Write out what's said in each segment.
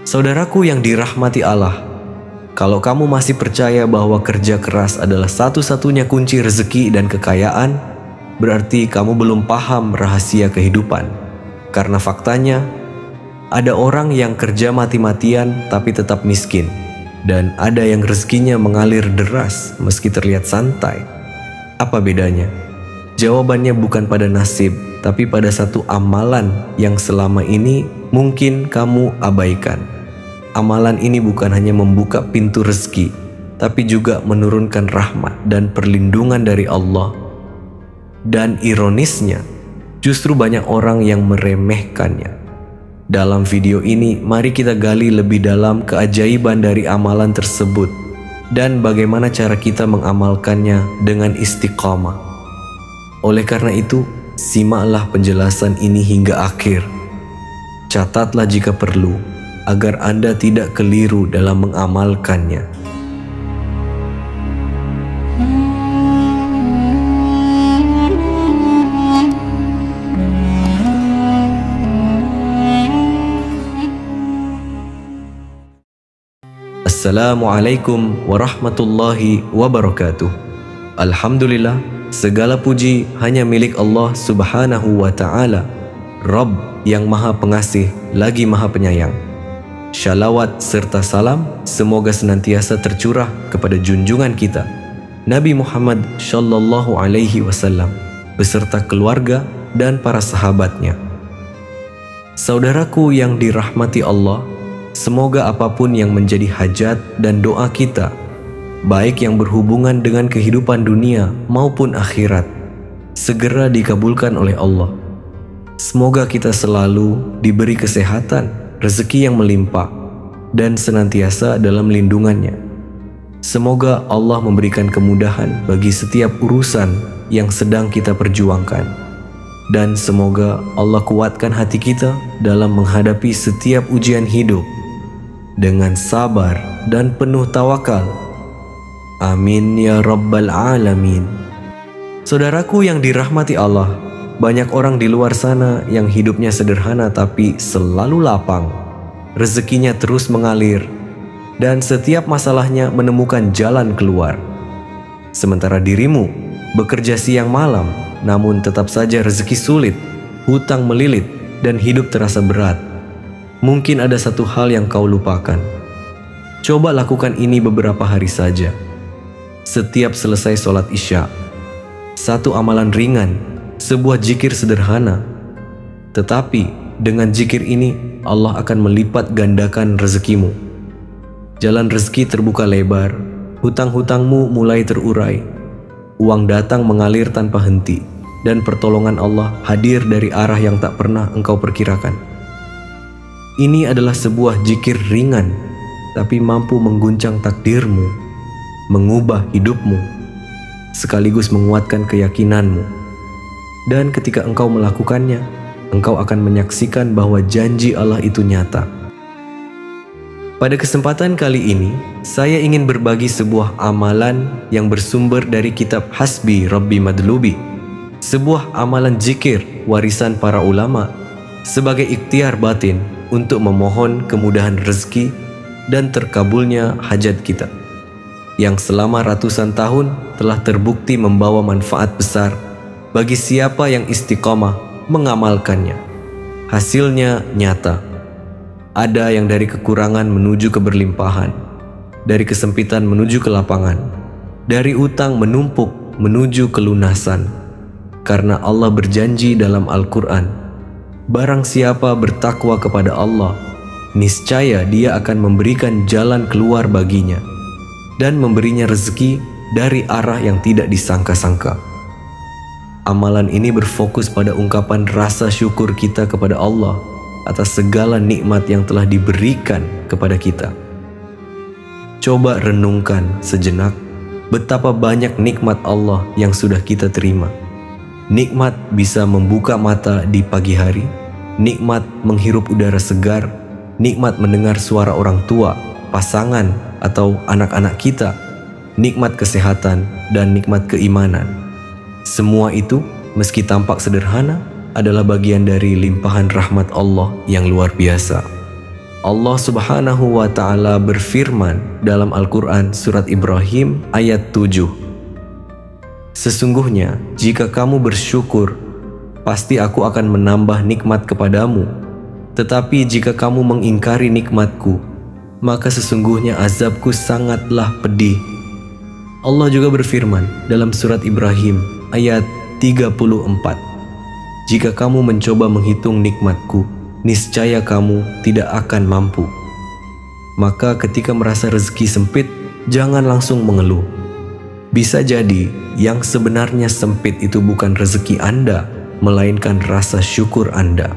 Saudaraku yang dirahmati Allah, kalau kamu masih percaya bahwa kerja keras adalah satu-satunya kunci rezeki dan kekayaan, berarti kamu belum paham rahasia kehidupan. Karena faktanya, ada orang yang kerja mati-matian tapi tetap miskin, dan ada yang rezekinya mengalir deras meski terlihat santai. Apa bedanya? Jawabannya bukan pada nasib, tapi pada satu amalan yang selama ini mungkin kamu abaikan. Amalan ini bukan hanya membuka pintu rezeki, tapi juga menurunkan rahmat dan perlindungan dari Allah. Dan ironisnya, justru banyak orang yang meremehkannya. Dalam video ini, mari kita gali lebih dalam keajaiban dari amalan tersebut dan bagaimana cara kita mengamalkannya dengan istiqamah. Oleh karena itu, simaklah penjelasan ini hingga akhir. Catatlah jika perlu, agar Anda tidak keliru dalam mengamalkannya. Assalamualaikum warahmatullahi wabarakatuh. Alhamdulillah, segala puji hanya milik Allah Subhanahu wa ta'ala, Rabb yang maha pengasih lagi maha penyayang. Shalawat serta salam semoga senantiasa tercurah kepada junjungan kita Nabi Muhammad Shallallahu Alaihi Wasallam beserta keluarga dan para sahabatnya. Saudaraku yang dirahmati Allah, semoga apapun yang menjadi hajat dan doa kita, baik yang berhubungan dengan kehidupan dunia maupun akhirat, segera dikabulkan oleh Allah. Semoga kita selalu diberi kesehatan, rezeki yang melimpah, dan senantiasa dalam lindungannya. Semoga Allah memberikan kemudahan bagi setiap urusan yang sedang kita perjuangkan. Dan semoga Allah kuatkan hati kita dalam menghadapi setiap ujian hidup dengan sabar dan penuh tawakal. Amin ya rabbal alamin. Saudaraku yang dirahmati Allah, banyak orang di luar sana yang hidupnya sederhana tapi selalu lapang. Rezekinya terus mengalir dan setiap masalahnya menemukan jalan keluar. Sementara dirimu bekerja siang malam, namun tetap saja rezeki sulit, hutang melilit, dan hidup terasa berat. Mungkin ada satu hal yang kau lupakan. Coba lakukan ini beberapa hari saja. Setiap selesai sholat isya, satu amalan ringan, sebuah zikir sederhana. Tetapi dengan zikir ini Allah akan melipat gandakan rezekimu. Jalan rezeki terbuka lebar, hutang-hutangmu mulai terurai, uang datang mengalir tanpa henti, dan pertolongan Allah hadir dari arah yang tak pernah engkau perkirakan. Ini adalah sebuah zikir ringan, tapi mampu mengguncang takdirmu, mengubah hidupmu, sekaligus menguatkan keyakinanmu. Dan ketika engkau melakukannya, engkau akan menyaksikan bahwa janji Allah itu nyata. Pada kesempatan kali ini, saya ingin berbagi sebuah amalan yang bersumber dari kitab Hasbi Rabbi Madlubi, sebuah amalan zikir warisan para ulama sebagai ikhtiar batin untuk memohon kemudahan rezeki dan terkabulnya hajat kita, yang selama ratusan tahun telah terbukti membawa manfaat besar bagi siapa yang istiqomah mengamalkannya. Hasilnya nyata. Ada yang dari kekurangan menuju keberlimpahan, dari kesempitan menuju kelapangan, dari utang menumpuk menuju kelunasan. Karena Allah berjanji dalam Al-Quran, barang siapa bertakwa kepada Allah, niscaya Dia akan memberikan jalan keluar baginya dan memberinya rezeki dari arah yang tidak disangka-sangka. Amalan ini berfokus pada ungkapan rasa syukur kita kepada Allah atas segala nikmat yang telah diberikan kepada kita. Coba renungkan sejenak betapa banyak nikmat Allah yang sudah kita terima. Nikmat bisa membuka mata di pagi hari, nikmat menghirup udara segar, nikmat mendengar suara orang tua, pasangan, atau anak-anak kita, nikmat kesehatan, dan nikmat keimanan. Semua itu, meski tampak sederhana, adalah bagian dari limpahan rahmat Allah yang luar biasa. Allah Subhanahu wa Ta'ala berfirman dalam Al-Quran surat Ibrahim ayat 7. Sesungguhnya jika kamu bersyukur, pasti aku akan menambah nikmat kepadamu. Tetapi jika kamu mengingkari nikmatku, maka sesungguhnya azabku sangatlah pedih. Allah juga berfirman dalam surat Ibrahim ayat 34. Jika kamu mencoba menghitung nikmatku, niscaya kamu tidak akan mampu. Maka ketika merasa rezeki sempit, jangan langsung mengeluh. Bisa jadi yang sebenarnya sempit itu bukan rezeki Anda, melainkan rasa syukur Anda.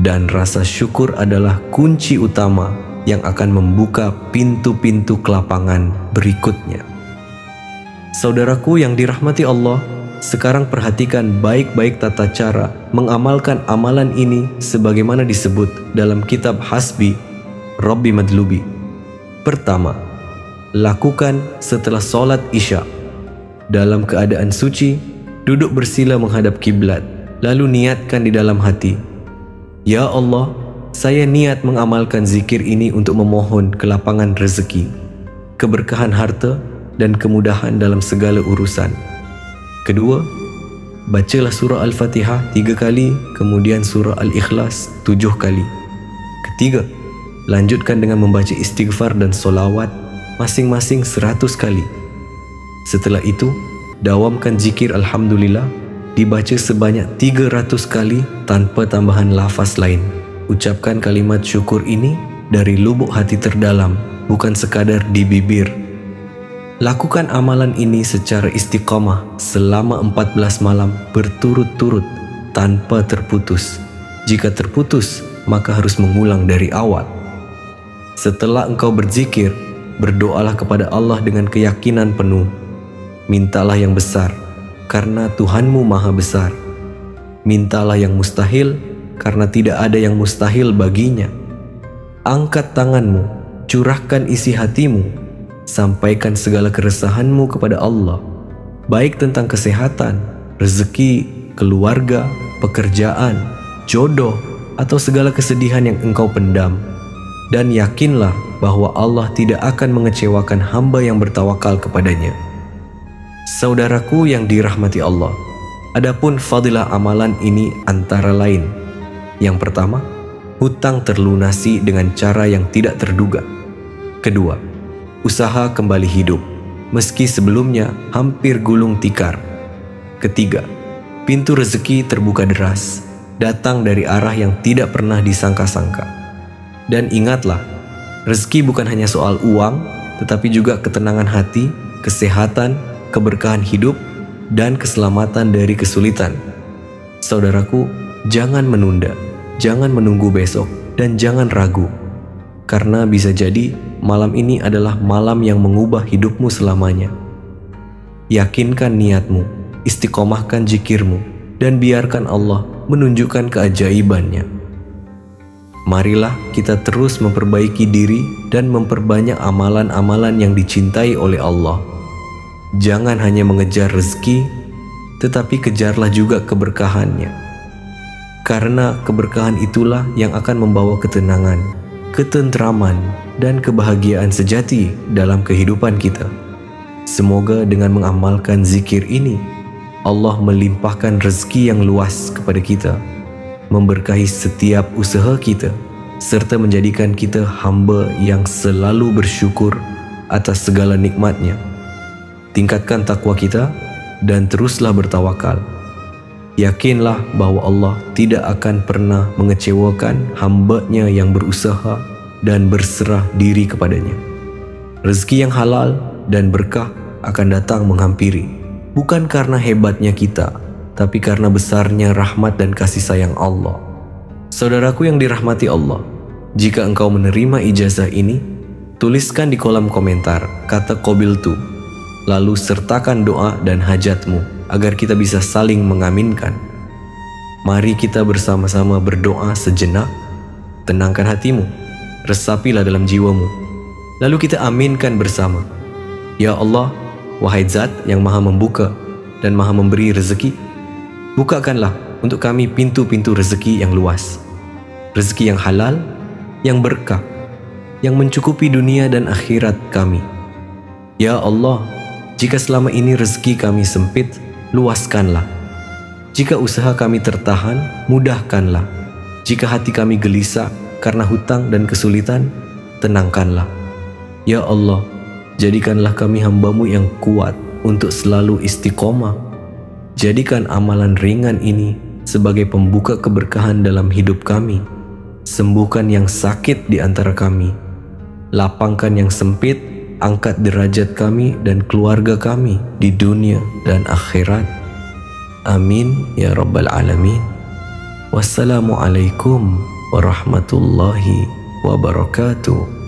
Dan rasa syukur adalah kunci utama yang akan membuka pintu-pintu kelapangan berikutnya. Saudaraku yang dirahmati Allah, sekarang perhatikan baik-baik tata cara mengamalkan amalan ini sebagaimana disebut dalam kitab Hasbi Rabbi Madlubi. Pertama, lakukan setelah sholat Isya. Dalam keadaan suci, duduk bersila menghadap kiblat, lalu niatkan di dalam hati, Ya Allah, saya niat mengamalkan zikir ini untuk memohon kelapangan rezeki, keberkahan harta, dan kemudahan dalam segala urusan. Kedua, bacalah surah Al-Fatihah 3 kali, kemudian surah Al-Ikhlas 7 kali. Ketiga, lanjutkan dengan membaca istighfar dan solawat masing-masing 100 kali. Setelah itu, dawamkan zikir Alhamdulillah dibaca sebanyak 300 kali tanpa tambahan lafaz lain. Ucapkan kalimat syukur ini dari lubuk hati terdalam, bukan sekadar di bibir. Lakukan amalan ini secara istiqamah selama 14 malam berturut-turut tanpa terputus. Jika terputus, maka harus mengulang dari awal. Setelah engkau berzikir, berdoalah kepada Allah dengan keyakinan penuh. Mintalah yang besar, karena Tuhanmu maha besar. Mintalah yang mustahil, karena tidak ada yang mustahil baginya. Angkat tanganmu, curahkan isi hatimu, sampaikan segala keresahanmu kepada Allah, baik tentang kesehatan, rezeki, keluarga, pekerjaan, jodoh, atau segala kesedihan yang engkau pendam. Dan yakinlah bahwa Allah tidak akan mengecewakan hamba yang bertawakal kepadanya. Saudaraku yang dirahmati Allah, adapun fadilah amalan ini antara lain. Yang pertama, hutang terlunasi dengan cara yang tidak terduga. Kedua, usaha kembali hidup, meski sebelumnya hampir gulung tikar. Ketiga, pintu rezeki terbuka deras, datang dari arah yang tidak pernah disangka-sangka. Dan ingatlah, rezeki bukan hanya soal uang, tetapi juga ketenangan hati, kesehatan, keberkahan hidup, dan keselamatan dari kesulitan. Saudaraku, jangan menunda, jangan menunggu besok, dan jangan ragu. Karena bisa jadi malam ini adalah malam yang mengubah hidupmu selamanya. Yakinkan niatmu, istiqomahkan zikirmu, dan biarkan Allah menunjukkan keajaibannya. Marilah kita terus memperbaiki diri dan memperbanyak amalan-amalan yang dicintai oleh Allah. Jangan hanya mengejar rezeki, tetapi kejarlah juga keberkahannya. Karena keberkahan itulah yang akan membawa ketenangan, ketentraman, dan kebahagiaan sejati dalam kehidupan kita. Semoga dengan mengamalkan zikir ini, Allah melimpahkan rezeki yang luas kepada kita, memberkahi setiap usaha kita, serta menjadikan kita hamba yang selalu bersyukur atas segala nikmatnya. Tingkatkan takwa kita dan teruslah bertawakal. Yakinlah bahwa Allah tidak akan pernah mengecewakan hamba-Nya yang berusaha dan berserah diri kepadanya. Rezeki yang halal dan berkah akan datang menghampiri, bukan karena hebatnya kita, tapi karena besarnya rahmat dan kasih sayang Allah. Saudaraku yang dirahmati Allah, jika engkau menerima ijazah ini, tuliskan di kolom komentar kata qabiltu, lalu sertakan doa dan hajatmu agar kita bisa saling mengaminkan. Mari kita bersama-sama berdoa sejenak. Tenangkan hatimu, resapilah dalam jiwamu, lalu kita aminkan bersama. Ya Allah, wahai Zat yang maha membuka dan maha memberi rezeki, bukakanlah untuk kami pintu-pintu rezeki yang luas, rezeki yang halal, yang berkah, yang mencukupi dunia dan akhirat kami. Ya Allah, jika selama ini rezeki kami sempit, luaskanlah. Jika usaha kami tertahan, mudahkanlah. Jika hati kami gelisah karena hutang dan kesulitan, tenangkanlah. Ya Allah, jadikanlah kami hamba-Mu yang kuat untuk selalu istiqomah. Jadikan amalan ringan ini sebagai pembuka keberkahan dalam hidup kami. Sembuhkan yang sakit di antara kami. Lapangkan yang sempit, angkat derajat kami dan keluarga kami di dunia dan akhirat. Amin ya Rabbal Alamin. Wassalamualaikum warahmatullahi wabarakatuh.